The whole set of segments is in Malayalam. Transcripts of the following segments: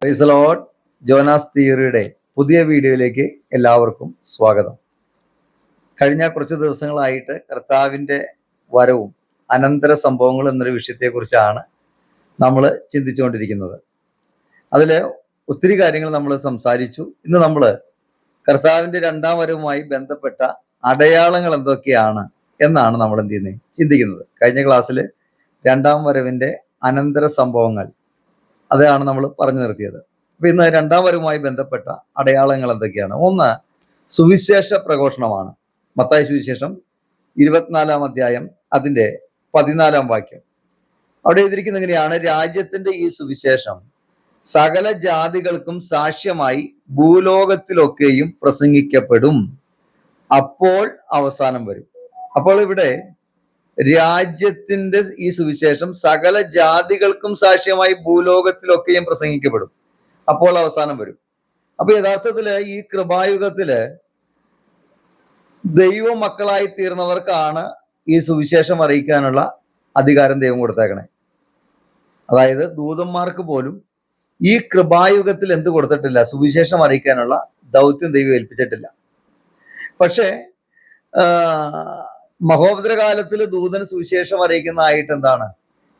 Praise the Lord. ജോനാസ് തിയറിയുടെ പുതിയ വീഡിയോയിലേക്ക് എല്ലാവർക്കും സ്വാഗതം. കഴിഞ്ഞ കുറച്ച് ദിവസങ്ങളായിട്ട് കർത്താവിൻ്റെ വരവും അനന്തര സംഭവങ്ങളും എന്നൊരു വിഷയത്തെക്കുറിച്ചാണ് നമ്മൾ ചിന്തിച്ചുകൊണ്ടിരിക്കുന്നത്. അതിൽ ഒത്തിരി കാര്യങ്ങൾ നമ്മൾ സംസാരിച്ചു. ഇന്ന് നമ്മൾ കർത്താവിൻ്റെ രണ്ടാം വരവുമായി ബന്ധപ്പെട്ട അടയാളങ്ങൾ എന്തൊക്കെയാണ് എന്നാണ് നമ്മൾ ചിന്തിക്കുന്നത്. കഴിഞ്ഞ ക്ലാസ്സിൽ രണ്ടാം വരവിൻ്റെ അനന്തര സംഭവങ്ങൾ അതാണ് നമ്മൾ പറഞ്ഞു നിർത്തിയത്. അപ്പൊ ഇന്ന് രണ്ടാം വരവുമായി ബന്ധപ്പെട്ട അടയാളങ്ങൾ എന്തൊക്കെയാണ്? ഒന്ന്, സുവിശേഷ പ്രഘോഷണമാണ്. മത്തായി സുവിശേഷം 24 അധ്യായം അതിൻ്റെ 14 വാക്യം. അവിടെ എഴുതിയിരിക്കുന്നത് എങ്ങനെയാണ്? രാജ്യത്തിന്റെ ഈ സുവിശേഷം സകല ജാതികൾക്കും സാക്ഷ്യമായി ഭൂലോകത്തിലൊക്കെയും പ്രസംഗിക്കപ്പെടും, അപ്പോൾ അവസാനം വരും. അപ്പോൾ ഇവിടെ രാജ്യത്തിന്റെ ഈ സുവിശേഷം സകല ജാതികൾക്കും സാക്ഷ്യമായി ഭൂലോകത്തിലൊക്കെയും പ്രസംഗിക്കപ്പെടും, അപ്പോൾ അവസാനം വരും. അപ്പൊ യഥാർത്ഥത്തില് ഈ കൃപായുഗത്തില് ദൈവ മക്കളായി തീർന്നവർക്കാണ് ഈ സുവിശേഷം അറിയിക്കാനുള്ള അധികാരം ദൈവം കൊടുത്തേക്കണേ. അതായത് ദൂതന്മാർക്ക് പോലും ഈ കൃപായുഗത്തിൽ എന്ത് കൊടുത്തിട്ടില്ല? സുവിശേഷം അറിയിക്കാനുള്ള ദൗത്യം ദൈവം ഏൽപ്പിച്ചിട്ടില്ല. പക്ഷേ മഹോപദ്രകാലത്തിൽ ദൂതന് സുവിശേഷം അറിയിക്കുന്നതായിട്ട് എന്താണ്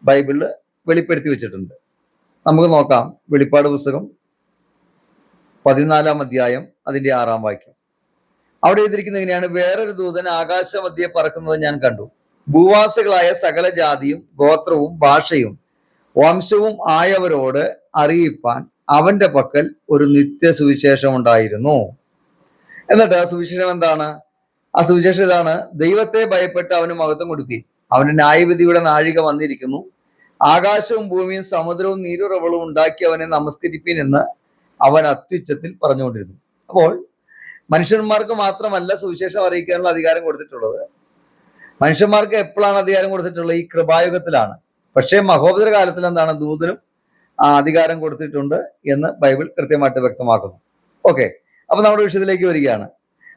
ബൈബിളില് വെളിപ്പെടുത്തി വെച്ചിട്ടുണ്ട്. നമുക്ക് നോക്കാം. വെളിപ്പാട് പുസ്തകം 14 അധ്യായം അതിന്റെ 6 വാക്യം. അവിടെ എഴുതിയിരിക്കുന്നത് എങ്ങനെയാണ്? വേറൊരു ദൂതൻ ആകാശമധ്യേ പറക്കുന്നത് ഞാൻ കണ്ടു. ഭൂവാസികളായ സകല ജാതിയും ഗോത്രവും ഭാഷയും വംശവും ആയവരോട് അറിയിപ്പാൻ അവന്റെ പക്കൽ ഒരു നിത്യ സുവിശേഷം ഉണ്ടായിരുന്നു. എന്നിട്ട് ആ സുവിശേഷം എന്താണ്? ആ സുവിശേഷം ഇതാണ്: ദൈവത്തെ ഭയപ്പെട്ട് അവന് മഹത്വം കൊടുപ്പീൻ, അവന്റെ ന്യായവിധിയുടെ നാഴിക വന്നിരിക്കുന്നു, ആകാശവും ഭൂമിയും സമുദ്രവും നീരുറവളും ഉണ്ടാക്കി അവനെ നമസ്കരിപ്പീൻ എന്ന് അവൻ അത്യുച്ചത്തിൽ പറഞ്ഞുകൊണ്ടിരുന്നു. അപ്പോൾ മനുഷ്യന്മാർക്ക് മാത്രമല്ല സുവിശേഷം അറിയിക്കാനുള്ള അധികാരം കൊടുത്തിട്ടുള്ളത്. മനുഷ്യന്മാർക്ക് എപ്പോഴാണ് അധികാരം കൊടുത്തിട്ടുള്ളത്? ഈ കൃപായുഗത്തിലാണ്. പക്ഷേ മഹോപദ്ര കാലത്തിൽ എന്താണ്? ദൂതനും അധികാരം കൊടുത്തിട്ടുണ്ട് എന്ന് ബൈബിൾ കൃത്യമായിട്ട് വ്യക്തമാക്കുന്നു. ഓക്കെ, അപ്പൊ നമ്മുടെ വിഷയത്തിലേക്ക് വരികയാണ്.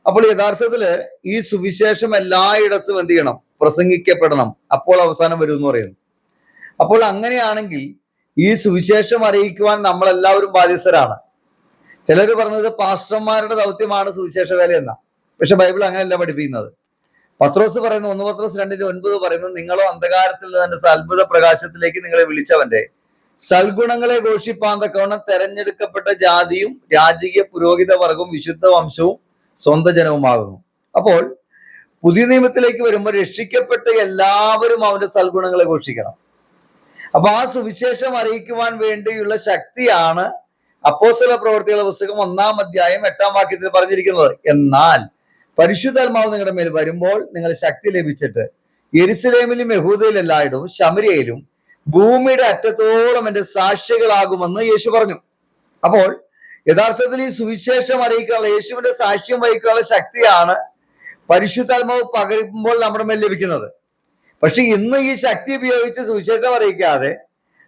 അപ്പോൾ യഥാർത്ഥത്തില് ഈ സുവിശേഷം എല്ലായിടത്തും എന്ത് ചെയ്യണം? പ്രസംഗിക്കപ്പെടണം, അപ്പോൾ അവസാനം വരും എന്ന് പറയുന്നു. അപ്പോൾ അങ്ങനെയാണെങ്കിൽ ഈ സുവിശേഷം അറിയിക്കുവാൻ നമ്മളെല്ലാവരും ബാധ്യസ്ഥരാണ്. ചിലർ പറഞ്ഞത് പാസ്റ്റർമാരുടെ ദൗത്യമാണ് സുവിശേഷ വേല എന്ന. പക്ഷെ ബൈബിൾ അങ്ങനെയല്ല പഠിപ്പിക്കുന്നത്. പത്രോസ് പറയുന്നു, 1 പത്രോസ് 2:9 പറയുന്നത്, നിങ്ങളോ അന്ധകാരത്തിൽ തന്നെ അത്ഭുത പ്രകാശത്തിലേക്ക് നിങ്ങളെ വിളിച്ചവന്റെ സൽഗുണങ്ങളെ ഘോഷിപ്പാൻ തക്കവണ്ണം തെരഞ്ഞെടുക്കപ്പെട്ട ജാതിയും രാജകീയ പുരോഹിത വർഗവും വിശുദ്ധ വംശവും സ്വന്തം ജനവുമാകുന്നു. അപ്പോൾ പുതിയ നിയമത്തിലേക്ക് വരുമ്പോൾ രക്ഷിക്കപ്പെട്ട എല്ലാവരും അവന്റെ സൽഗുണങ്ങളെ ഘോഷിക്കണം. അപ്പൊ ആ സുവിശേഷം അറിയിക്കുവാൻ വേണ്ടിയുള്ള ശക്തിയാണ് അപ്പോസ്തല പ്രവൃത്തികളുടെ പുസ്തകം 1 അധ്യായം 8 വാക്യത്തിൽ പറഞ്ഞിരിക്കുന്നത്. എന്നാൽ പരിശുദ്ധാത്മാവ് നിങ്ങളുടെ മേൽ വരുമ്പോൾ നിങ്ങൾ ശക്തി ലഭിച്ചിട്ട് യെരുശലേമിലും യഹൂദയിലും എല്ലായിടവും ശമര്യയിലും ഭൂമിയുടെ അറ്റത്തോളം എന്റെ സാക്ഷികളാകുമെന്ന് യേശു പറഞ്ഞു. അപ്പോൾ യഥാർത്ഥത്തിൽ ഈ സുവിശേഷം അറിയിക്കാനുള്ള, യേശുവിന്റെ സാക്ഷ്യം വഹിക്കാനുള്ള ശക്തിയാണ് പരിശുദ്ധാത്മാവ് പകരുമ്പോൾ നമ്മുടെ മേൽ ലഭിക്കുന്നത്. പക്ഷെ ഇന്ന് ഈ ശക്തി ഉപയോഗിച്ച് സുവിശേഷം അറിയിക്കാതെ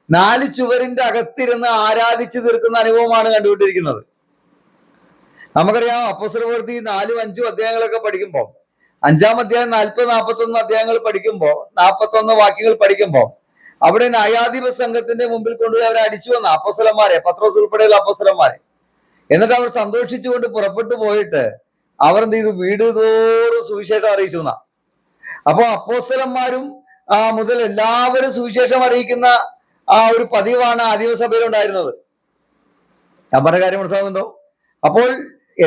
4 ചുവരിന്റെ അകത്തിരുന്ന് ആരാധിച്ചു തീർക്കുന്ന അനുഭവമാണ് കണ്ടുകൊണ്ടിരിക്കുന്നത്. നമുക്കറിയാം, അപ്പോസ്തല പ്രവൃത്തി 4, 5 അധ്യായങ്ങളൊക്കെ പഠിക്കുമ്പോൾ, 5-ാം അധ്യായം 40, 41 അധ്യായങ്ങൾ പഠിക്കുമ്പോൾ, 41 വാക്യങ്ങൾ പഠിക്കുമ്പോൾ, അവിടെ ന്യായാധിപ സംഘത്തിന്റെ മുമ്പിൽ കൊണ്ടുപോയി അവരെ അടിച്ചു വന്ന അപ്പോസ്തലന്മാരെ, പത്രോസ് ഉൾപ്പെടെയുള്ള അപ്പോസ്തലന്മാരെ. എന്നിട്ട് അവർ സന്തോഷിച്ചുകൊണ്ട് പുറപ്പെട്ടു പോയിട്ട് അവർ എന്ത് ചെയ്തു? വീട് തോറും സുവിശേഷം അറിയിച്ചു എന്നാ. അപ്പൊ അപ്പോസ്തലന്മാരും മുതൽ എല്ലാവരും സുവിശേഷം അറിയിക്കുന്ന ഒരു പതിവാണ് ആദിമസഭയിൽ ഉണ്ടായിരുന്നത്. ഞാൻ പറഞ്ഞ കാര്യം മനസ്സിലാകുന്നുണ്ടോ? അപ്പോൾ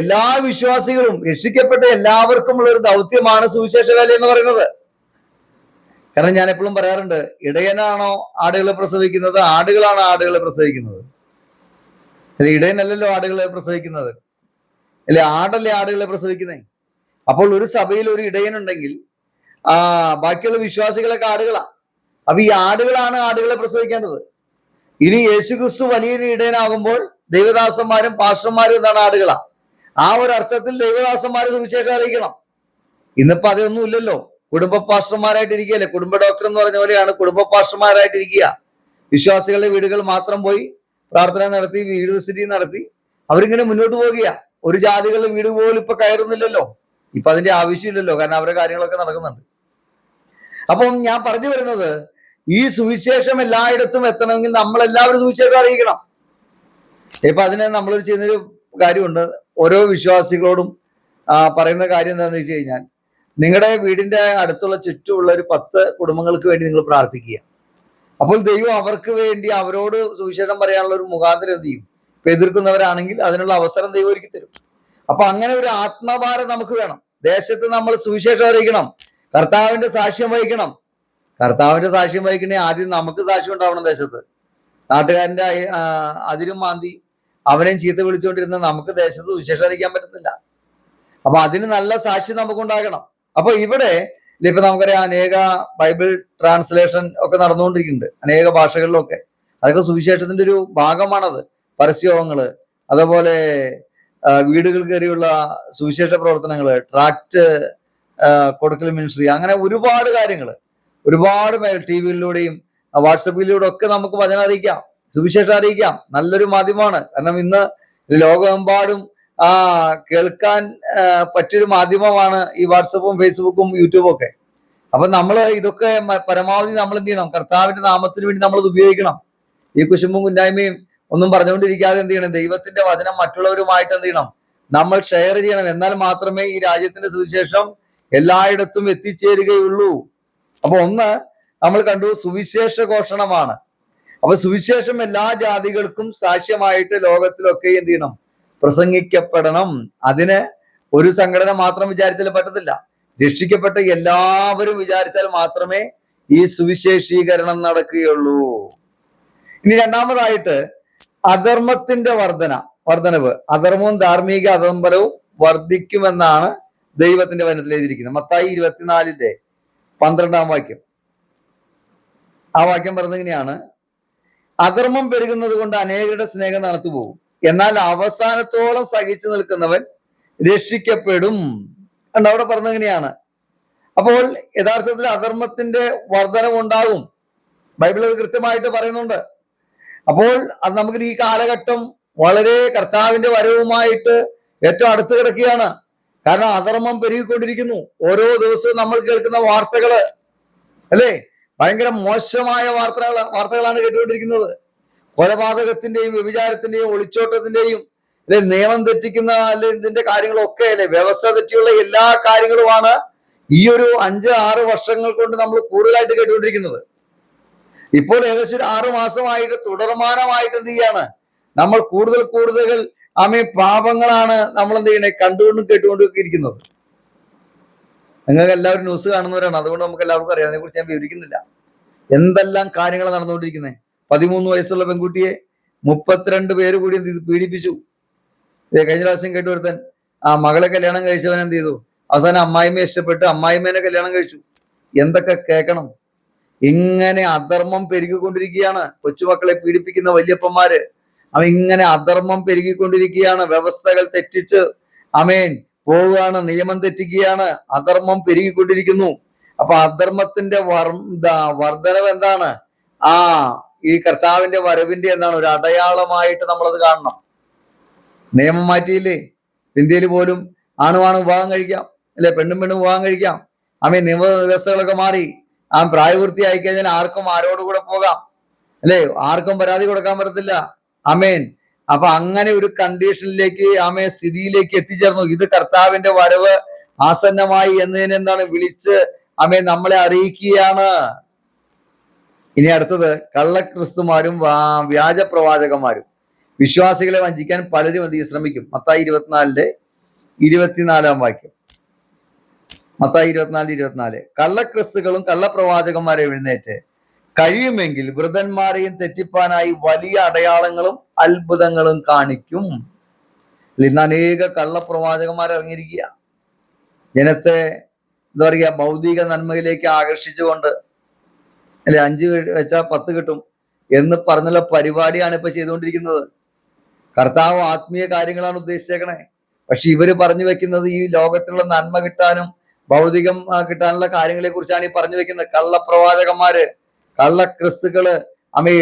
എല്ലാ വിശ്വാസികളും, രക്ഷിക്കപ്പെട്ട എല്ലാവർക്കും ഉള്ള ഒരു ദൗത്യമാണ് സുവിശേഷ വേല എന്ന് പറയുന്നത്. കാരണം ഞാൻ എപ്പോഴും പറയാറുണ്ട്, ഇടയനാണോ ആടുകളെ പ്രസവിക്കുന്നത്? ആടുകളാണോ ആടുകളെ പ്രസവിക്കുന്നത്? അല്ലെ, ഇടയനല്ലല്ലോ ആടുകളെ പ്രസവിക്കുന്നത്, അല്ലെ ആടല്ലേ ആടുകളെ പ്രസവിക്കുന്നേ. അപ്പോൾ ഒരു സഭയിൽ ഒരു ഇടയനുണ്ടെങ്കിൽ ബാക്കിയുള്ള വിശ്വാസികളൊക്കെ ആടുകളാ. അപ്പൊ ഈ ആടുകളാണ് ആടുകളെ പ്രസവിക്കേണ്ടത്. ഇനി യേശുക്രിസ്തു വലിയ ഇടയനാകുമ്പോൾ ദൈവദാസന്മാരും പാസ്റ്റർമാരും എന്താണ്? ആടുകളാ. ആ ഒരു അർത്ഥത്തിൽ ദൈവദാസന്മാര് സുവിശേഷം അറിയിക്കണം. ഇന്നിപ്പോ അതൊന്നും ഇല്ലല്ലോ. കുടുംബ പാസ്റ്റർമാരായിട്ടിരിക്കുകയല്ലേ. കുടുംബ ഡോക്ടർ എന്ന് പറഞ്ഞ പോലെയാണ് കുടുംബ പാസ്റ്റർമാരായിട്ടിരിക്കുക. വിശ്വാസികളുടെ വീടുകൾ മാത്രം പോയി പ്രാർത്ഥന നടത്തി, വീട് വിസിറ്റ് നടത്തി അവരിങ്ങനെ മുന്നോട്ട് പോകുക. ഒരു ജാതികളുടെ വീട് പോലും ഇപ്പൊ കയറുന്നില്ലല്ലോ. ഇപ്പൊ അതിന്റെ ആവശ്യമില്ലല്ലോ, കാരണം അവരുടെ കാര്യങ്ങളൊക്കെ നടക്കുന്നുണ്ട്. അപ്പം ഞാൻ പറഞ്ഞു വരുന്നത്, ഈ സുവിശേഷം എല്ലായിടത്തും എത്തണമെങ്കിൽ നമ്മളെല്ലാവരും സുവിശേഷം അറിയിക്കണം. ഇപ്പൊ അതിന് നമ്മളൊരു ചെയ്യുന്നൊരു കാര്യമുണ്ട്. ഓരോ വിശ്വാസികളോടും പറയുന്ന കാര്യം എന്താണെന്ന് വെച്ച് കഴിഞ്ഞാൽ, നിങ്ങളുടെ വീടിന്റെ അടുത്തുള്ള ചുറ്റുമുള്ള ഒരു 10 കുടുംബങ്ങൾക്ക് വേണ്ടി നിങ്ങൾ പ്രാർത്ഥിക്കുക. അപ്പോൾ ദൈവം അവർക്ക് വേണ്ടി അവരോട് സുവിശേഷം പറയാനുള്ള ഒരു മുഖാന്തരം എന്ത് ചെയ്യും? ഇപ്പൊ എതിർക്കുന്നവരാണെങ്കിൽ അതിനുള്ള അവസരം ദൈവം ഒരുക്കി തരും. അപ്പൊ അങ്ങനെ ഒരു ആത്മഭാരം നമുക്ക് വേണം. ദേശത്ത് നമ്മൾ സുവിശേഷം അറിയിക്കണം, കർത്താവിന്റെ സാക്ഷ്യം വഹിക്കണം. കർത്താവിന്റെ സാക്ഷ്യം വഹിക്കണേ ആദ്യം നമുക്ക് സാക്ഷ്യം ഉണ്ടാവണം. ദേശത്ത് നാട്ടുകാരന്റെ അതിരും മാന്തി അവനെയും ചീത്ത വിളിച്ചുകൊണ്ടിരുന്ന നമുക്ക് ദേശത്ത് സുവിശേഷം അറിയിക്കാൻ പറ്റത്തില്ല. അപ്പൊ അതിന് നല്ല സാക്ഷി നമുക്കുണ്ടാകണം. അപ്പൊ ഇവിടെ ഇപ്പൊ നമുക്കറിയാം, അനേക ബൈബിൾ ട്രാൻസ്ലേഷൻ ഒക്കെ നടന്നുകൊണ്ടിരിക്കുന്നുണ്ട് അനേക ഭാഷകളിലൊക്കെ. അതൊക്കെ സുവിശേഷത്തിന്റെ ഒരു ഭാഗമാണത്. പരസ്യങ്ങള്, അതേപോലെ വീടുകൾ കയറിയുള്ള സുവിശേഷ പ്രവർത്തനങ്ങള്, ട്രാക്ട് കൊടുക്കൽ മിനിസ്ട്രി, അങ്ങനെ ഒരുപാട് കാര്യങ്ങൾ, ഒരുപാട് ടി വിയിലൂടെയും വാട്സപ്പിലൂടെ ഒക്കെ നമുക്ക് വചനം അറിയിക്കാം, സുവിശേഷം അറിയിക്കാം. നല്ലൊരു മാധ്യമമാണ്. കാരണം ഇന്ന് ലോകമെമ്പാടും കേൾക്കാൻ പറ്റിയൊരു മാധ്യമമാണ് ഈ വാട്സപ്പും ഫേസ്ബുക്കും യൂട്യൂബും ഒക്കെ. അപ്പൊ നമ്മൾ ഇതൊക്കെ പരമാവധി നമ്മൾ എന്ത് ചെയ്യണം? കർത്താവിന്റെ നാമത്തിന് വേണ്ടി നമ്മളത് ഉപയോഗിക്കണം. ഈ കുശുമ്പും കുന്നായ്മയും ഒന്നും പറഞ്ഞുകൊണ്ടിരിക്കാതെ എന്ത് ചെയ്യണം? ദൈവത്തിന്റെ വചനം മറ്റുള്ളവരുമായിട്ട് എന്ത് ചെയ്യണം? നമ്മൾ ഷെയർ ചെയ്യണം. എന്നാൽ മാത്രമേ ഈ രാജ്യത്തിന്റെ സുവിശേഷം എല്ലായിടത്തും എത്തിച്ചേരുകയുള്ളൂ. അപ്പൊ ഒന്ന് നമ്മൾ കണ്ടു, സുവിശേഷ ഘോഷണമാണ്. അപ്പൊ സുവിശേഷം എല്ലാ ജാതികൾക്കും സാക്ഷ്യമായിട്ട് ലോകത്തിലൊക്കെ എന്ത് ചെയ്യണം? പ്രസംഗിക്കപ്പെടണം. അതിന് ഒരു സംഘടന മാത്രം വിചാരിച്ചാൽ പറ്റത്തില്ല. രക്ഷിക്കപ്പെട്ട എല്ലാവരും വിചാരിച്ചാൽ മാത്രമേ ഈ സുവിശേഷീകരണം നടക്കുകയുള്ളൂ. ഇനി രണ്ടാമതായിട്ട് അധർമ്മത്തിന്റെ വർധനവ്, അധർമ്മവും ധാർമ്മിക അധംബരവും വർദ്ധിക്കുമെന്നാണ് ദൈവത്തിന്റെ വചനത്തിൽ എഴുതിയിരിക്കുന്നത്. മത്തായി 24:12 വാക്യം. ആ വാക്യം പറഞ്ഞത് ഇങ്ങനെയാണ്: അധർമ്മം പെരുകുന്നത് കൊണ്ട് അനേകരുടെ സ്നേഹം നടത്തുപോകും, എന്നാൽ അവസാനത്തോളം സഹിച്ചു നിൽക്കുന്നവൻ രക്ഷിക്കപ്പെടും എന്ന് അവിടെ പറഞ്ഞത് ഇങ്ങനെയാണ്. അപ്പോൾ യഥാർത്ഥത്തിൽ അധർമ്മത്തിന്റെ വർധനവുണ്ടാകും. ബൈബിളിൽ കൃത്യമായിട്ട് പറയുന്നുണ്ട്. അപ്പോൾ അത് നമുക്ക് ഈ കാലഘട്ടം വളരെ കർത്താവിന്റെ വരവുമായിട്ട് ഏറ്റവും അടുത്ത് കിടക്കുകയാണ്. കാരണം അധർമ്മം പെരുകിക്കൊണ്ടിരിക്കുന്നു. ഓരോ ദിവസവും നമ്മൾ കേൾക്കുന്ന വാർത്തകള് അല്ലേ, ഭയങ്കര മോശമായ വാർത്തകളാണ് കേട്ടുകൊണ്ടിരിക്കുന്നത്. കൊലപാതകത്തിന്റെയും വ്യഭിചാരത്തിന്റെയും ഒളിച്ചോട്ടത്തിന്റെയും അല്ലെ, നിയമം തെറ്റിക്കുന്ന അല്ലെ, ഇതിന്റെ കാര്യങ്ങളൊക്കെ അല്ലെ, വ്യവസ്ഥ തെറ്റിയുള്ള എല്ലാ കാര്യങ്ങളുമാണ് ഈ ഒരു 5-6 വർഷങ്ങൾ കൊണ്ട് നമ്മൾ കൂടുതലായിട്ട് കേട്ടുകൊണ്ടിരിക്കുന്നത്. ഇപ്പോൾ ഏകദേശം ഒരു 6 മാസമായിട്ട് തുടർമാനമായിട്ട് എന്ത് ചെയ്യാണ്? നമ്മൾ കൂടുതൽ പാപങ്ങളാണ് നമ്മൾ എന്ത് ചെയ്യണേ? കണ്ടുകൊണ്ടും കേട്ടുകൊണ്ടും ഇരിക്കുന്നത്. നിങ്ങൾക്ക് എല്ലാവരും ന്യൂസ് കാണുന്നവരാണ്, അതുകൊണ്ട് നമുക്ക് എല്ലാവർക്കും അറിയാം. അതിനെ കുറിച്ച് ഞാൻ വിവരിക്കുന്നില്ല. എന്തെല്ലാം കാര്യങ്ങൾ നടന്നുകൊണ്ടിരിക്കുന്നത്. 13 വയസ്സുള്ള പെൺകുട്ടിയെ 32 പേര് കൂടി എന്ത് ചെയ്തു? പീഡിപ്പിച്ചു. കഴിഞ്ഞ പ്രാവശ്യം കേട്ടുവരുത്തൻ മകളെ കല്യാണം കഴിച്ചവൻ എന്ത് ചെയ്തു? അവസാനം അമ്മായിമ്മയെ ഇഷ്ടപ്പെട്ട് അമ്മായിമ്മേനെ കല്യാണം കഴിച്ചു. എന്തൊക്കെ കേൾക്കണം? ഇങ്ങനെ അധർമ്മം പെരുകിക്കൊണ്ടിരിക്കുകയാണ്. കൊച്ചുമക്കളെ പീഡിപ്പിക്കുന്ന വല്യപ്പന്മാര് ഇങ്ങനെ അധർമ്മം പെരുകിക്കൊണ്ടിരിക്കുകയാണ്. വ്യവസ്ഥകൾ തെറ്റിച്ച് പോവുകയാണ്, നിയമം തെറ്റിക്കുകയാണ്, അധർമ്മം പെരുകിക്കൊണ്ടിരിക്കുന്നു. അപ്പൊ അധർമ്മത്തിന്റെ വർധനവ് എന്താണ്? ഈ കർത്താവിന്റെ വരവിന്റെ എന്താണ് ഒരു അടയാളമായിട്ട് നമ്മളത് കാണണം. നിയമം മാറ്റിയില്ലേ? ഇന്ത്യയിൽ പോലും ആണുമാണ് വിവാഹം കഴിക്കാം അല്ലെ, പെണ്ണും വിവാഹം കഴിക്കാം. നിയമവ്യവസ്ഥകളൊക്കെ മാറി. പ്രായപൂർത്തിയായി കഴിഞ്ഞാൽ ആർക്കും ആരോട് കൂടെ പോകാം അല്ലെ, ആർക്കും പരാതി കൊടുക്കാൻ പറ്റത്തില്ല. അപ്പൊ അങ്ങനെ ഒരു കണ്ടീഷനിലേക്ക് സ്ഥിതിയിലേക്ക് എത്തിച്ചേർന്നു. ഇത് കർത്താവിന്റെ വരവ് ആസന്നമായി എന്നതിനെന്താണ് വിളിച്ച് നമ്മളെ അറിയിക്കുകയാണ്. ഇനി അടുത്തത് കള്ളക്രിസ്തുമാരും വ്യാജ പ്രവാചകന്മാരും. വിശ്വാസികളെ വഞ്ചിക്കാൻ പലരും അധികം ശ്രമിക്കും. മത്തായി 24:24 വാക്യം. മത്തായി 24:24. കള്ളക്രിസ്തുക്കളും കള്ളപ്രവാചകന്മാരെ എഴുന്നേറ്റ് കഴിയുമെങ്കിൽ വൃതന്മാരെയും തെറ്റിപ്പാനായി വലിയ അടയാളങ്ങളും അത്ഭുതങ്ങളും കാണിക്കും. ഇന്ന് അനേക കള്ളപ്രവാചകന്മാർ ഇറങ്ങിയിരിക്കുക. ജനത്തെ എന്താ പറയുക, ഭൗതിക നന്മയിലേക്ക് ആകർഷിച്ചുകൊണ്ട് അല്ലെ, 5 വെച്ചാൽ 10 കിട്ടും എന്ന് പറഞ്ഞുള്ള പരിപാടിയാണ് ഇപ്പൊ ചെയ്തുകൊണ്ടിരിക്കുന്നത്. കർത്താവ് ആത്മീയ കാര്യങ്ങളാണ് ഉദ്ദേശിച്ചേക്കണേ. പക്ഷെ ഇവര് പറഞ്ഞു വെക്കുന്നത് ഈ ലോകത്തിലുള്ള നന്മ കിട്ടാനും ഭൗതികം കിട്ടാനുള്ള കാര്യങ്ങളെ കുറിച്ചാണ് ഈ പറഞ്ഞു വെക്കുന്നത്. കള്ളപ്രവാചകന്മാര്, കള്ളക്രിസ്തുക്കള്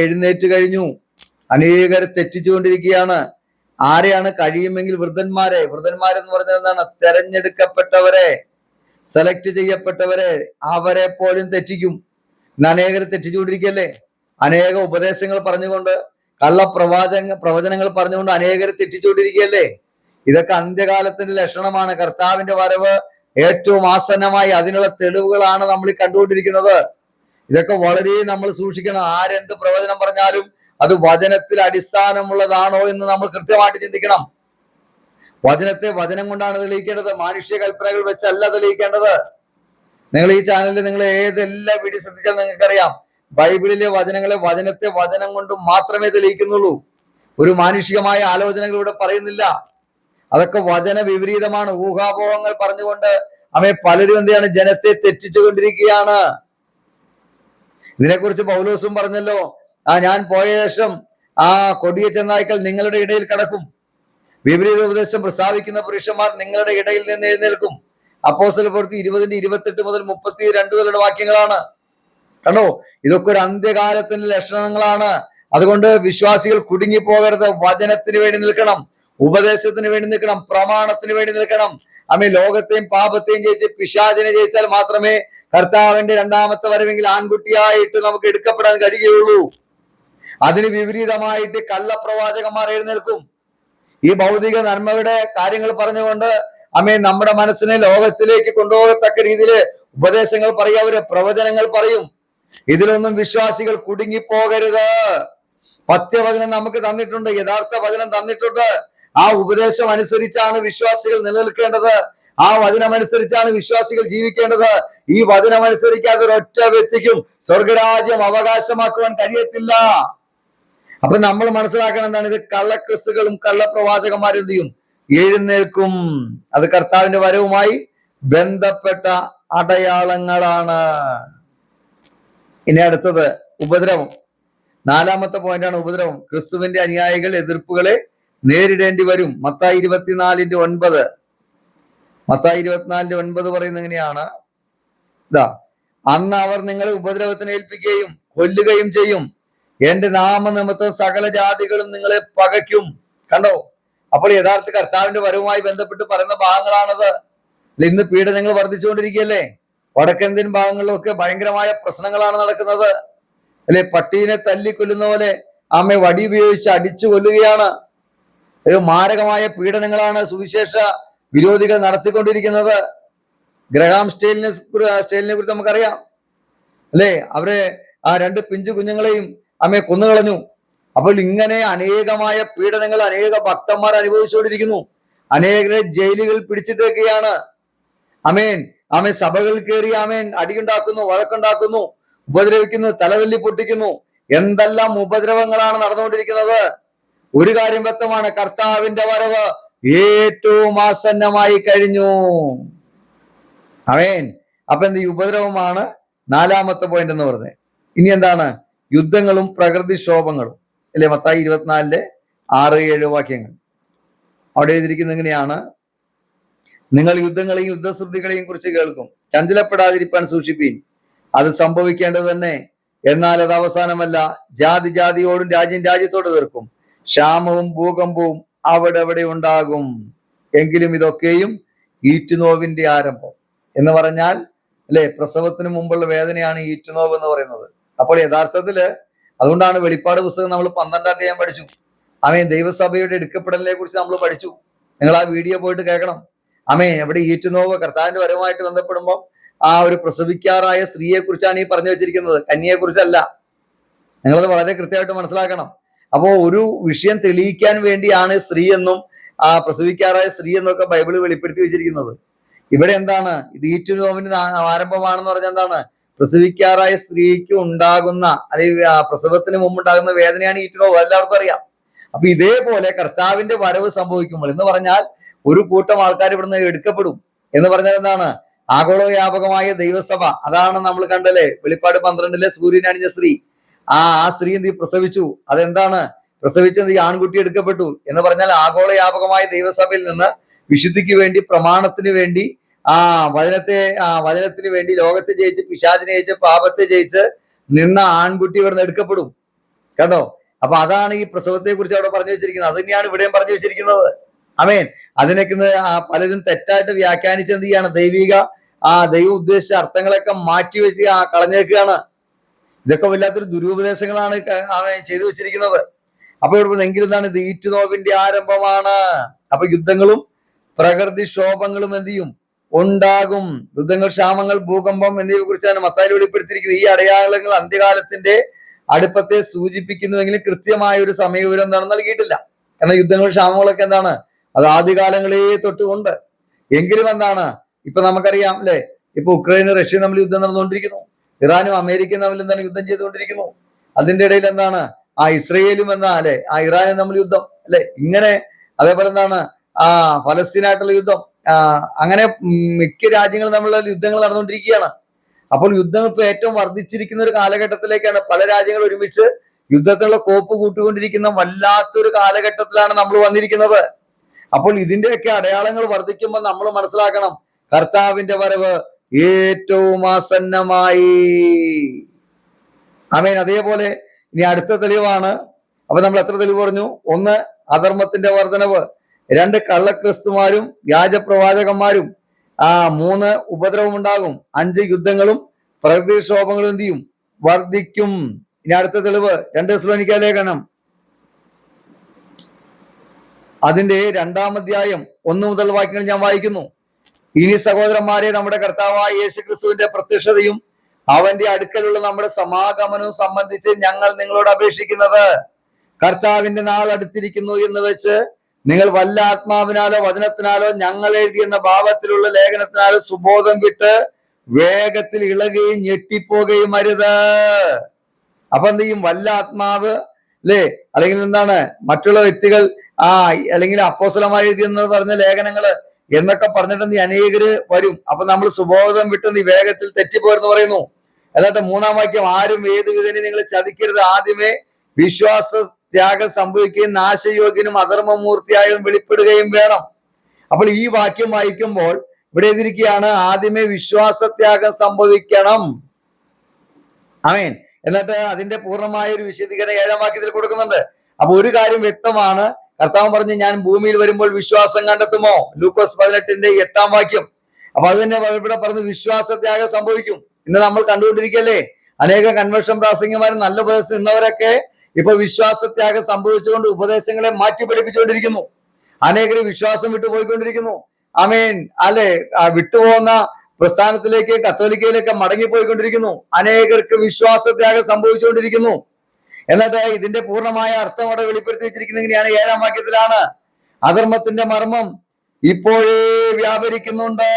എഴുന്നേറ്റ് കഴിഞ്ഞു. അനേകരെ തെറ്റിച്ചുകൊണ്ടിരിക്കുകയാണ്. ആരെയാണ്? കഴിയുമെങ്കിൽ വൃദ്ധന്മാരെന്ന് പറഞ്ഞാൽ എന്താണ്? തെരഞ്ഞെടുക്കപ്പെട്ടവരെ, സെലക്ട് ചെയ്യപ്പെട്ടവരെ, അവരെ പോലും തെറ്റിക്കും. ഇന്ന് അനേകരെ തെറ്റിച്ചുകൊണ്ടിരിക്കുകയല്ലേ. അനേക ഉപദേശങ്ങൾ പറഞ്ഞുകൊണ്ട് പ്രവചനങ്ങൾ പറഞ്ഞുകൊണ്ട് അനേകരെ തെറ്റിച്ചുകൊണ്ടിരിക്കുകയല്ലേ. ഇതൊക്കെ അന്ത്യകാലത്തിന്റെ ലക്ഷണമാണ്. കർത്താവിന്റെ വരവ് ഏറ്റവും ആസന്നമായി. അതിനുള്ള തെളിവുകളാണ് നമ്മൾ ഈ കണ്ടുകൊണ്ടിരിക്കുന്നത്. ഇതൊക്കെ വളരെ നമ്മൾ സൂക്ഷിക്കണം. ആരെന്ത് പ്രവചനം പറഞ്ഞാലും അത് വചനത്തിൽ അടിസ്ഥാനമുള്ളതാണോ എന്ന് നമ്മൾ കൃത്യമായിട്ട് ചിന്തിക്കണം. വചനത്തെ വചനം കൊണ്ടാണ് തെളിയിക്കേണ്ടത്, മാനുഷ്യ കൽപ്പനകൾ വെച്ചല്ല തെളിയിക്കേണ്ടത്. നിങ്ങൾ ഈ ചാനലിൽ നിങ്ങൾ ഏതെല്ലാം വീഡിയോ ശ്രദ്ധിച്ചാൽ നിങ്ങൾക്കറിയാം, ബൈബിളിലെ വചനങ്ങളെ വചനത്തെ വചനം കൊണ്ട് മാത്രമേ തെളിയിക്കുന്നുള്ളൂ. ഒരു മാനുഷികമായ ആലോചനകളിലൂടെ പറയുന്നില്ല. അതൊക്കെ വചന വിപരീതമാണ്. ഊഹാപോഹങ്ങൾ പറഞ്ഞുകൊണ്ട് പലരും എന്ത് ചെയ്യാണ്, ജനത്തെ തെറ്റിച്ചുകൊണ്ടിരിക്കുകയാണ്. ഇതിനെക്കുറിച്ച് പൗലോസും പറഞ്ഞല്ലോ, ഞാൻ പോയ ശേഷം കൊടിയ ചെന്നായ്ക്കൾ നിങ്ങളുടെ ഇടയിൽ കിടക്കും, വിപരീത ഉപദേശം പ്രസ്താവിക്കുന്ന പുരുഷന്മാർ നിങ്ങളുടെ ഇടയിൽ നിന്ന് എഴുന്നേൽക്കും. അപ്പോസ്തല പ്രവൃത്തി 20:28 മുതൽ 32 വരെയുള്ള വാക്യങ്ങളാണ്. കണ്ടോ, ഇതൊക്കെ ഒരു അന്ത്യകാലത്തിന്റെ ലക്ഷണങ്ങളാണ്. അതുകൊണ്ട് വിശ്വാസികൾ കുടുങ്ങിപ്പോകരുത്. വചനത്തിന് വേണ്ടി നിൽക്കണം, ഉപദേശത്തിന് വേണ്ടി നിൽക്കണം, പ്രമാണത്തിന് വേണ്ടി നിൽക്കണം. ലോകത്തെയും പാപത്തെയും ജയിച്ച് പിശാചിനെ ജയിച്ചാൽ മാത്രമേ കർത്താവിന്റെ രണ്ടാമത്തെ വരവെങ്കിൽ ആൺകുട്ടിയായിട്ട് നമുക്ക് എടുക്കപ്പെടാൻ കഴിയുകയുള്ളൂ. അതിന് വിപരീതമായിട്ട് കള്ളപ്രവാചകന്മാർ എഴുന്നേൽക്കും. ഈ ഭൗതിക നന്മയുടെ കാര്യങ്ങൾ പറഞ്ഞുകൊണ്ട് നമ്മുടെ മനസ്സിനെ ലോകത്തിലേക്ക് കൊണ്ടുപോകത്തക്ക രീതിയിൽ ഉപദേശങ്ങൾ പറയും, അവര് പ്രവചനങ്ങൾ പറയും. ഇതിലൊന്നും വിശ്വാസികൾ കുടുങ്ങിപ്പോകരുത്. പഥ്യവചനം നമുക്ക് തന്നിട്ടുണ്ട്, യഥാർത്ഥ വചനം തന്നിട്ടുണ്ട്. ആ ഉപദേശം അനുസരിച്ചാണ് വിശ്വാസികൾ നിലനിൽക്കേണ്ടത്. ആ വചനമനുസരിച്ചാണ് വിശ്വാസികൾ ജീവിക്കേണ്ടത്. ഈ വചനമനുസരിക്കാതെ ഒരൊറ്റ വ്യക്തിക്കും സ്വർഗരാജ്യം അവകാശമാക്കുവാൻ കഴിയത്തില്ല. അപ്പൊ നമ്മൾ മനസ്സിലാക്കണം എന്താണ്, ഇത് കള്ളക്രിസ്തുക്കളും കള്ളപ്രവാചകന്മാരും എന്ത് ചെയ്യും, എഴുന്നേൽക്കും. അത് കർത്താവിന്റെ വരവുമായി ബന്ധപ്പെട്ട അടയാളങ്ങളാണ്. ഇനി അടുത്തത് ഉപദ്രവം. 4-ാമത്തെ പോയിന്റാണ് ഉപദ്രവം. ക്രിസ്തുവിന്റെ അനുയായികൾ എതിർപ്പുകളെ നേരിടേണ്ടി വരും. മത്തായി 24:9. മത്തായി 24:9 പറയുന്നത് എങ്ങനെയാണ്? അന്ന് അവർ നിങ്ങളെ ഉപദ്രവത്തിന് ഏൽപ്പിക്കുകയും കൊല്ലുകയും ചെയ്യും. എന്റെ നാമനിമിത്തം സകല ജാതികളും നിങ്ങളെ പകയ്ക്കും. കണ്ടോ, അപ്പോൾ യഥാർത്ഥ കർത്താവിന്റെ വരവുമായി ബന്ധപ്പെട്ട് പറയുന്ന ഭാഗങ്ങളാണത്. ഇന്ന് പീഡനങ്ങൾ വർദ്ധിച്ചുകൊണ്ടിരിക്കുകയല്ലേ. വടക്കേന്ത്യൻ ഭാഗങ്ങളിലൊക്കെ ഭയങ്കരമായ പ്രശ്നങ്ങളാണ് നടക്കുന്നത് അല്ലെ. പട്ടീനെ തല്ലിക്കൊല്ലുന്ന പോലെ വടി ഉപയോഗിച്ച് അടിച്ചു കൊല്ലുകയാണ്. മാരകമായ പീഡനങ്ങളാണ് സുവിശേഷ വിരോധികൾ നടത്തിക്കൊണ്ടിരിക്കുന്നത്. ഗ്രഹാം സ്റ്റെയിലിനെ കുറിച്ച് നമുക്കറിയാം അല്ലെ. അവരെ 2 പിഞ്ചു കുഞ്ഞുങ്ങളെയും കൊന്നുകളഞ്ഞു. അപ്പോൾ ഇങ്ങനെ അനേകമായ പീഡനങ്ങൾ അനേക ഭക്തന്മാർ അനുഭവിച്ചുകൊണ്ടിരിക്കുന്നു. അനേകരെ ജയിലുകളിൽ പിടിച്ചിട്ടൊക്കെയാണ്. സഭകളിൽ കയറി അടിയുണ്ടാക്കുന്നു, വഴക്കുണ്ടാക്കുന്നു, ഉപദ്രവിക്കുന്നു, തലതല്ലി പൊട്ടിക്കുന്നു. എന്തെല്ലാം ഉപദ്രവങ്ങളാണ് നടന്നുകൊണ്ടിരിക്കുന്നത്. ഒരു കാര്യം വ്യക്തമാണ്, കർത്താവിന്റെ വരവ് ഏറ്റവും ആസന്നമായി കഴിഞ്ഞു. അപ്പൊ ഈ ഉപദ്രവമാണ് 4-ാമത്തെ പോയിന്റ് എന്ന് പറഞ്ഞത്. ഇനി എന്താണ്? യുദ്ധങ്ങളും പ്രകൃതിക്ഷോഭങ്ങളും അല്ലെ. മത്തായി 24:6-7 വാക്യങ്ങൾ അവിടെ എഴുതിയിരിക്കുന്നത് എങ്ങനെയാണ്? നിങ്ങൾ യുദ്ധങ്ങളെയും യുദ്ധശ്രുതികളെയും കുറിച്ച് കേൾക്കും, ചഞ്ചലപ്പെടാതിരിപ്പാൻ സൂക്ഷിപ്പീൻ. അത് സംഭവിക്കേണ്ടത് തന്നെ, എന്നാൽ അത് അവസാനമല്ല. ജാതി ജാതിയോടും രാജ്യം രാജ്യത്തോട് തീർക്കും, ക്ഷാമവും ഭൂകമ്പവും അവിടെ ഉണ്ടാകും. എങ്കിലും ഇതൊക്കെയും ഈറ്റുനോവിന്റെ ആരംഭം. എന്ന് പറഞ്ഞാൽ അല്ലെ, പ്രസവത്തിന് മുമ്പുള്ള വേദനയാണ് ഈറ്റുനോവ് എന്ന് പറയുന്നത്. അപ്പോൾ യഥാർത്ഥത്തില് അതുകൊണ്ടാണ് വെളിപ്പാട് പുസ്തകം നമ്മൾ 12-ാം അധ്യായം പഠിച്ചു. ദൈവസഭയുടെ എടുക്കപ്പെടലിനെ കുറിച്ച് നമ്മൾ പഠിച്ചു. നിങ്ങൾ ആ വീഡിയോ പോയിട്ട് കേൾക്കണം. എവിടെ ഈറ്റുനോവ് കർത്താവിന്റെ വരവുമായിട്ട് ബന്ധപ്പെടുമ്പോൾ ഒരു പ്രസവിക്കാറായ സ്ത്രീയെ കുറിച്ചാണ് ഈ പറഞ്ഞു വെച്ചിരിക്കുന്നത്, കന്യയെ കുറിച്ചല്ല. നിങ്ങളത് വളരെ കൃത്യമായിട്ട് മനസ്സിലാക്കണം. അപ്പോ ഒരു വിഷയം തെളിയിക്കാൻ വേണ്ടിയാണ് സ്ത്രീ എന്നും പ്രസവിക്കാറായ സ്ത്രീ എന്നൊക്കെ ബൈബിള് വെളിപ്പെടുത്തി വെച്ചിരിക്കുന്നത്. ഇവിടെ എന്താണ്? ഇത് ഈറ്റുനോവിന്റെ ആരംഭമാണെന്ന് പറഞ്ഞാൽ എന്താണ്? പ്രസവിക്കാറായ സ്ത്രീക്ക് ഉണ്ടാകുന്ന അല്ലെങ്കിൽ പ്രസവത്തിന് മുമ്പ് ഉണ്ടാകുന്ന വേദനയാണ് ഈറ്റുനോവ്. എല്ലാവർക്കും അറിയാം. അപ്പൊ ഇതേപോലെ കർത്താവിന്റെ വരവ് സംഭവിക്കുമ്പോൾ എന്ന് പറഞ്ഞാൽ ഒരു കൂട്ടം ആൾക്കാർ ഇവിടുന്ന് എടുക്കപ്പെടും. എന്ന് പറഞ്ഞാൽ എന്താണ്? ആഗോള വ്യാപകമായ ദൈവസഭ. അതാണ് നമ്മൾ കണ്ടല്ലേ വെളിപ്പാട് 12-ലെ സൂര്യൻ അണിഞ്ഞ സ്ത്രീ. ആ സ്ത്രീ എന്ത് പ്രസവിച്ചു? അതെന്താണ് പ്രസവിച്ചത്? ഈ ആൺകുട്ടി എടുക്കപ്പെട്ടു. എന്ന് പറഞ്ഞാൽ ആഗോള വ്യാപകമായ ദൈവസഭയിൽ നിന്ന് വിശുദ്ധിക്ക് വേണ്ടി, പ്രമാണത്തിന് വേണ്ടി, വചനത്തിന് വേണ്ടി ലോകത്തെ ജയിച്ച്, പിശാചിനെ ജയിച്ച്, പാപത്തെ ജയിച്ച് നിന്ന ആൺകുട്ടി ഇവിടുന്ന് എടുക്കപ്പെടും. കണ്ടോ? അപ്പൊ അതാണ് ഈ പ്രസവത്തെ കുറിച്ച് അവിടെ പറഞ്ഞു വെച്ചിരിക്കുന്നത്. അത് തന്നെയാണ് ഇവിടെയും പറഞ്ഞു വെച്ചിരിക്കുന്നത്. അതിനൊക്കെ പലരും തെറ്റായിട്ട് വ്യാഖ്യാനിച്ച് എന്ത് ചെയ്യാണ്? ദൈവ ഉദ്ദേശിച്ച അർത്ഥങ്ങളൊക്കെ മാറ്റി വെച്ച് കളഞ്ഞേക്കുകയാണ്. ഇതൊക്കെ വല്ലാത്തൊരു ദുരുപദേശങ്ങളാണ് ചെയ്തു വെച്ചിരിക്കുന്നത്. അപ്പൊ ഇവിടെ എങ്കിലും എന്താണ് ഇത് ഈറ്റുനോവിന്റെ ആരംഭമാണ്. അപ്പൊ യുദ്ധങ്ങളും പ്രകൃതിക്ഷോഭങ്ങളും എന്ത് ചെയ്യും? ഉണ്ടാകും. യുദ്ധങ്ങൾ, ക്ഷാമങ്ങൾ, ഭൂകമ്പം എന്നിവയെ കുറിച്ചാണ് മത്തായി വെളിപ്പെടുത്തിയിരിക്കുന്നത്. ഈ അടയാളങ്ങൾ അന്ത്യകാലത്തിന്റെ അടുപ്പത്തെ സൂചിപ്പിക്കുന്നുവെങ്കിലും കൃത്യമായ ഒരു സമയവിവരം എന്താണെന്ന് നൽകിയിട്ടില്ല. കാരണം യുദ്ധങ്ങളും ക്ഷാമങ്ങളൊക്കെ എന്താണ്, അത് ആദ്യകാലങ്ങളേ തൊട്ടുകൊണ്ട്. എങ്കിലും എന്താണ്, ഇപ്പൊ നമുക്കറിയാം അല്ലെ, ഇപ്പൊ ഉക്രൈനും റഷ്യയും തമ്മിൽ യുദ്ധം നടന്നുകൊണ്ടിരിക്കുന്നു. ഇറാനും അമേരിക്കയും തമ്മിൽ എന്താണ് യുദ്ധം ചെയ്തുകൊണ്ടിരിക്കുന്നു. അതിന്റെ ഇടയിൽ എന്താണ് ഇസ്രയേലും അല്ലെ ഇറാനും തമ്മിൽ യുദ്ധം അല്ലെ, ഇങ്ങനെ. അതേപോലെ എന്താണ് ഫലസ്തീനായിട്ടുള്ള യുദ്ധം. അങ്ങനെ മിക്ക രാജ്യങ്ങളും തമ്മിലുള്ള യുദ്ധങ്ങൾ നടന്നുകൊണ്ടിരിക്കുകയാണ്. അപ്പോൾ യുദ്ധം ഇപ്പൊ ഏറ്റവും വർദ്ധിച്ചിരിക്കുന്ന ഒരു കാലഘട്ടത്തിലേക്കാണ്. പല രാജ്യങ്ങൾ ഒരുമിച്ച് യുദ്ധത്തിനുള്ള കോപ്പ് കൂട്ടിക്കൊണ്ടിരിക്കുന്ന വല്ലാത്തൊരു കാലഘട്ടത്തിലാണ് നമ്മൾ വന്നിരിക്കുന്നത്. അപ്പോൾ ഇതിന്റെയൊക്കെ അടയാളങ്ങൾ വർദ്ധിക്കുമ്പോൾ നമ്മൾ മനസ്സിലാക്കണം, കർത്താവിന്റെ വരവ് ഏറ്റവും ആസന്നമായി. ആമേൻ. അതേപോലെ ഇനി അടുത്ത തെളിവാണ്. അപ്പൊ നമ്മൾ എത്ര തെളിവ് പറഞ്ഞു? ഒന്ന്, അധർമ്മത്തിന്റെ വർധനവ്. രണ്ട്, കള്ളക്രിസ്തുമാരും വ്യാജപ്രവാചകന്മാരും. മൂന്ന്, ഉപദ്രവം ഉണ്ടാകും. അഞ്ച്, യുദ്ധങ്ങളും പ്രകൃതിക്ഷോഭങ്ങളും എന്ത് ചെയ്യും? വർദ്ധിക്കും. ഇനി അടുത്ത തെളിവ് 2 തെസ്സലോനിക്ക ലേഖനം അതിന്റെ 2-ാം അധ്യായം 1 മുതൽ വാക്യങ്ങൾ ഞാൻ വായിക്കുന്നു. ഇനി സഹോദരന്മാരെ, നമ്മുടെ കർത്താവായ യേശുക്രിസ്തുവിന്റെ പ്രത്യക്ഷതയും അവന്റെ അടുക്കലുള്ള നമ്മുടെ സമാഗമനവും സംബന്ധിച്ച് ഞങ്ങൾ നിങ്ങളോട് അപേക്ഷിക്കുന്നത്, കർത്താവിന്റെ നാൾ അടുത്തിരിക്കുന്നു എന്ന് വെച്ച് നിങ്ങൾ വല്ല ആത്മാവിനാലോ വചനത്തിനാലോ ഞങ്ങൾ എഴുതിയെന്ന ഭാവത്തിലുള്ള ലേഖനത്തിനാലോ സുബോധം വിട്ട് വേഗത്തിൽ ഇളകുകയും ഞെട്ടിപ്പോകുകയും അരുത്. അപ്പൊ എന്ത് ചെയ്യും? വല്ല ആത്മാവ് അല്ലെ, അല്ലെങ്കിൽ എന്താണ് മറ്റുള്ള വ്യക്തികൾ അല്ലെങ്കിൽ അപ്പോസ്തലന്മാർ എഴുതിയെന്ന് പറഞ്ഞ ലേഖനങ്ങള് എന്നൊക്കെ പറഞ്ഞിട്ട് അനേകര് വരും. അപ്പൊ നമ്മൾ സുബോധം വിട്ട് വേഗത്തിൽ തെറ്റിപ്പോരെന്ന് പറയുന്നു. എന്നിട്ട് 3-ാം വാക്യം, ആരും ഏത് വിധനെ നിങ്ങൾ ചതിക്കരുത്, ആദ്യമേ വിശ്വാസ ത്യാഗം സംഭവിക്കുകയും നാശയോഗ്യനും അധർമ്മമൂർത്തിയായും വെളിപ്പെടുകയും വേണം. അപ്പോൾ ഈ വാക്യം വായിക്കുമ്പോൾ ഇവിടെ എഴുതിയിരിക്കുകയാണ്, ആദ്യമേ വിശ്വാസത്യാഗം സംഭവിക്കണം. ആമേൻ. എന്നിട്ട് അതിന്റെ പൂർണ്ണമായ ഒരു വിശദീകരണം 7-ാം വാക്യത്തിൽ കൊടുക്കുന്നുണ്ട്. അപ്പൊ ഒരു കാര്യം വ്യക്തമാണ്, കർത്താവ് പറഞ്ഞു, ഞാൻ ഭൂമിയിൽ വരുമ്പോൾ വിശ്വാസം കണ്ടെത്തുമോ? ലൂക്കോസ് 18-ന്റെ 8-ാം വാക്യം. അപ്പൊ അത് തന്നെ ഇവിടെ പറഞ്ഞു, വിശ്വാസത്യാഗം സംഭവിക്കും. ഇന്ന് നമ്മൾ കണ്ടുകൊണ്ടിരിക്കല്ലേ, അനേക കൺവെൻഷൻ പ്രാസംഗികന്മാരും നല്ല ഉപദേശം നിന്നവരൊക്കെ ഇപ്പൊ വിശ്വാസത്യാഗം സംഭവിച്ചുകൊണ്ട് ഉപദേശങ്ങളെ മാറ്റി പഠിപ്പിച്ചുകൊണ്ടിരിക്കുന്നു. അനേകര് വിശ്വാസം വിട്ടുപോയിക്കൊണ്ടിരിക്കുന്നു. ആമേൻ. അല്ലെ, വിട്ടുപോകുന്ന പ്രസ്ഥാനത്തിലേക്ക്, കത്തോലിക്കയിലേക്ക് മടങ്ങിപ്പോയിക്കൊണ്ടിരിക്കുന്നു. അനേകർക്ക് വിശ്വാസത്യാഗം സംഭവിച്ചുകൊണ്ടിരിക്കുന്നു. എന്നിട്ട് ഇതിന്റെ പൂർണ്ണമായ അർത്ഥം അവിടെ വെളിപ്പെടുത്തി വെച്ചിരിക്കുന്നത് എങ്ങനെയാണ്? 7-ാം വാക്യത്തിലാണ്, അധർമ്മത്തിന്റെ മർമ്മം ഇപ്പോഴേ വ്യാപരിക്കുന്നുണ്ട്.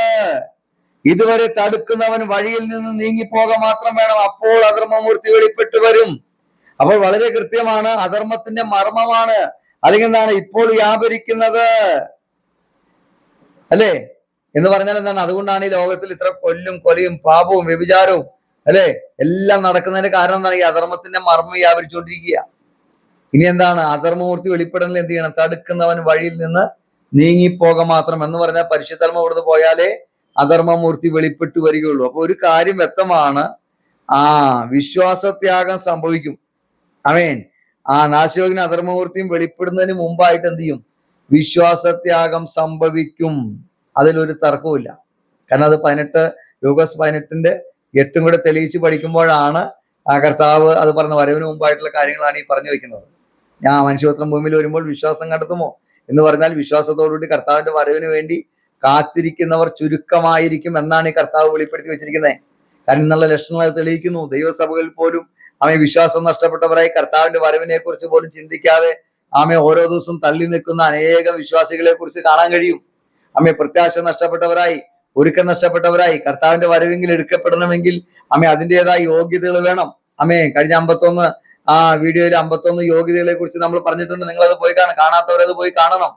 ഇതുവരെ തടുക്കുന്നവൻ വഴിയിൽ നിന്ന് നീങ്ങിപ്പോക മാത്രം വേണം, അപ്പോൾ അധർമ്മമൂർത്തി വെളിപ്പെട്ടു വരും. അപ്പോൾ വളരെ കൃത്യമാണ്, അധർമ്മത്തിന്റെ മർമ്മമാണ്, അല്ലെങ്കിൽ എന്താണ് ഇപ്പോൾ വ്യാപരിക്കുന്നത് അല്ലെ എന്ന് പറഞ്ഞാൽ എന്താണ്? അതുകൊണ്ടാണ് ഈ ലോകത്തിൽ ഇത്ര കൊലയും പാപവും വ്യഭിചാരവും അല്ലെ എല്ലാം നടക്കുന്നതിന് കാരണം എന്താണ്? ഈ അധർമ്മത്തിന്റെ മർമ്മം വ്യാപരിച്ചുകൊണ്ടിരിക്കുക. ഇനി എന്താണ്? അധർമ്മമൂർത്തി വെളിപ്പെടലിൽ എന്ത് ചെയ്യണം? തടുക്കുന്നവൻ വഴിയിൽ നിന്ന് നീങ്ങിപ്പോക മാത്രം എന്ന് പറഞ്ഞാൽ പരിശുദ്ധാത്മ ഇവിടുന്ന് പോയാലേ അധർമ്മമൂർത്തി വെളിപ്പെട്ടു വരികയുള്ളൂ. അപ്പൊ ഒരു കാര്യം വ്യക്തമാണ്, വിശ്വാസത്യാഗം സംഭവിക്കും. ആമേൻ. നാശയോഗ്യനും അധർമ്മമൂർത്തിയും വെളിപ്പെടുന്നതിന് മുമ്പായിട്ട് എന്ത് ചെയ്യും? വിശ്വാസത്യാഗം സംഭവിക്കും. അതിലൊരു തർക്കവുമില്ല. കാരണം അത് ലൂക്കോസ് 18-ന്റെ 8 കൂടെ തെളിയിച്ച് പഠിക്കുമ്പോഴാണ് കർത്താവ് അത് പറഞ്ഞ വരവിന് മുമ്പായിട്ടുള്ള കാര്യങ്ങളാണ് ഈ പറഞ്ഞു വെക്കുന്നത്. ഞാൻ മനുഷ്യപുത്രൻ ഭൂമിയിൽ വരുമ്പോൾ വിശ്വാസം കണ്ടെത്തുമോ എന്ന് പറഞ്ഞാൽ വിശ്വാസത്തോടുകൂടി കർത്താവിന്റെ വരവിന് വേണ്ടി കാത്തിരിക്കുന്നവർ ചുരുക്കമായിരിക്കും എന്നാണ് ഈ കർത്താവ് വെളിപ്പെടുത്തി വെച്ചിരിക്കുന്നത്. കാരണം ഇന്നുള്ള ലക്ഷണങ്ങൾ തെളിയിക്കുന്നു. ദൈവസഭകളിൽ പോലും വിശ്വാസം നഷ്ടപ്പെട്ടവരായി കർത്താവിന്റെ വരവിനെ കുറിച്ച് പോലും ചിന്തിക്കാതെ ഓരോ ദിവസവും തള്ളി നിൽക്കുന്ന അനേകം വിശ്വാസികളെ കുറിച്ച് കാണാൻ കഴിയും. പ്രത്യാശ നഷ്ടപ്പെട്ടവരായി, ഒരുക്കം നഷ്ടപ്പെട്ടവരായി, കർത്താവിന്റെ വരവെങ്കിൽ എടുക്കപ്പെടണമെങ്കിൽ അതിൻ്റെതായ യോഗ്യതകൾ വേണം. കഴിഞ്ഞ 51 വീഡിയോയിൽ 51 യോഗ്യതകളെ കുറിച്ച് നമ്മൾ പറഞ്ഞിട്ടുണ്ട്. നിങ്ങളത് പോയി കാണാത്തവരത് പോയി കാണണം.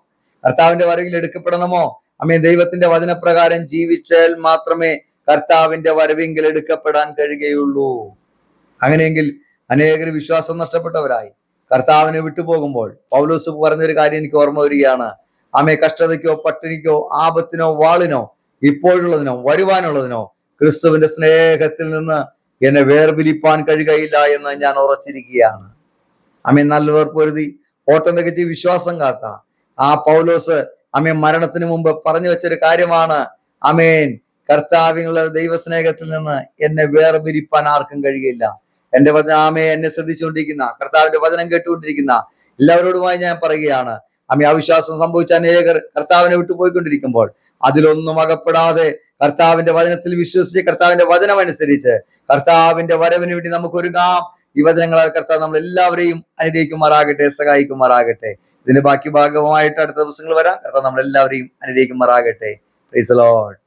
കർത്താവിന്റെ വരവിൽ എടുക്കപ്പെടണമോ? ദൈവത്തിന്റെ വചനപ്രകാരം ജീവിച്ചാൽ മാത്രമേ കർത്താവിന്റെ വരവെങ്കിൽ എടുക്കപ്പെടാൻ കഴിയുകയുള്ളൂ. അങ്ങനെയെങ്കിൽ അനേകർ വിശ്വാസം നഷ്ടപ്പെട്ടവരായി കർത്താവിനെ വിട്ടുപോകുമ്പോൾ പൗലോസ് പറഞ്ഞൊരു കാര്യം എനിക്ക് ഓർമ്മ വരികയാണ്. കഷ്ടതയ്ക്കോ പട്ടിണിക്കോ ആപത്തിനോ വാളിനോ ഇപ്പോഴുള്ളതിനോ വരുവാനുള്ളതിനോ ക്രിസ്തുവിന്റെ സ്നേഹത്തിൽ നിന്ന് എന്നെ വേർപിരിപ്പാൻ കഴിയുകയില്ല എന്ന് ഞാൻ ഉറച്ചിരിക്കുകയാണ്. നല്ലവർ പൊരുതി ഓട്ടം തികച്ച് വിശ്വാസം കാത്ത പൗലോസ് മരണത്തിന് മുമ്പ് പറഞ്ഞു വെച്ചൊരു കാര്യമാണ്. കർത്താവിനുള്ള ദൈവസ്നേഹത്തിൽ നിന്ന് എന്നെ വേർപിരിപ്പാൻ ആർക്കും കഴിയില്ല. എന്റെ വചനം എന്നെ ശ്രദ്ധിച്ചുകൊണ്ടിരിക്കുന്ന, കർത്താവിന്റെ വചനം കേട്ടുകൊണ്ടിരിക്കുന്ന എല്ലാവരോടുമായി ഞാൻ പറയുകയാണ്, അവിശ്വാസം സംഭവിച്ച അനേകർ കർത്താവിനെ വിട്ടു പോയിക്കൊണ്ടിരിക്കുമ്പോൾ അതിലൊന്നും അകപ്പെടാതെ കർത്താവിന്റെ വചനത്തിൽ വിശ്വസിച്ച് കർത്താവിന്റെ വചനം അനുസരിച്ച് കർത്താവിന്റെ വരവിന് വേണ്ടി നമുക്ക് ഒരുങ്ങാം. ഈ വചനങ്ങളാൽ കർത്താവ് നമ്മൾ എല്ലാവരെയും അനുഗ്രഹിക്കുമാറാകട്ടെ, സഹായിക്കുമാറാകട്ടെ. ഇതിന്റെ ബാക്കി ഭാഗമായിട്ട് അടുത്ത ദിവസങ്ങൾ വരാം. കർത്താവ് നമ്മളെല്ലാവരെയും അനുഗ്രഹിക്കുമാറാകട്ടെ. Praise the Lord.